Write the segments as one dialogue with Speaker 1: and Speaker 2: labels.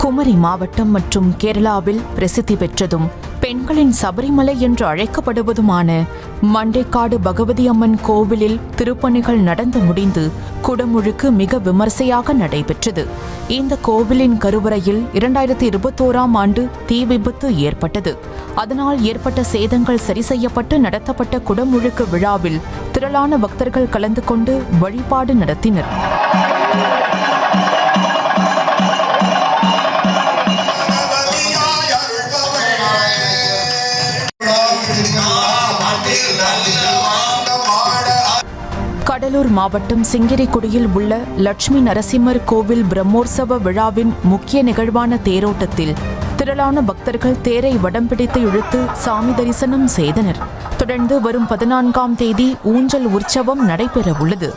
Speaker 1: குமரி மாவட்டம் மற்றும் கேரளாவில் பிரசித்தி பெற்றதும் பெண்களின் சபரிமலை என்று அழைக்கப்படுவதுமான மண்டைக்காடு பகவதி அம்மன் கோவிலில் திருப்பணிகள் நடந்து முடிந்து குடமுழுக்கு மிக விமர்சையாக நடைபெற்றது. இந்த கோவிலின் கருவறையில் 2021ஆம் ஆண்டு தீ விபத்து ஏற்பட்டது. அதனால் ஏற்பட்ட சேதங்கள் சரி செய்யப்பட்டு நடத்தப்பட்ட குடமுழுக்கு விழாவில் திரளான பக்தர்கள் கலந்து கொண்டு வழிபாடு நடத்தினர். கடலூர் மாவட்டம் சிங்கிரிக்குடியில் உள்ள லட்சுமி நரசிம்மர் கோவில் பிரம்மோற்சவ விழாவின் முக்கிய நிகழ்வான தேரோட்டத்தில் திரளான பக்தர்கள் தேரை வடம் பிடித்து இழுத்து சாமி தரிசனம் செய்தனர். தொடர்ந்து வரும் 14ஆம் தேதி ஊஞ்சல் உற்சவம் நடைபெறவுள்ளது.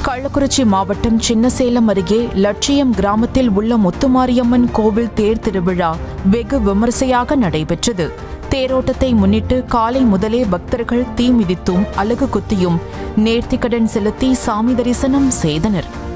Speaker 1: கள்ளக்குறிச்சி மாவட்டம் சின்னசேலம் அருகே லட்சியம் கிராமத்தில் உள்ள முத்துமாரியம்மன் கோவில் தேர் திருவிழா வெகு விமர்சையாக நடைபெற்றது. தேரோட்டத்தை முன்னிட்டு காலை முதலே பக்தர்கள் தீ மிதித்தும் அலகு குத்தியும் நேர்த்திக்கடன் செலுத்தி சாமி தரிசனம் செய்தனர்.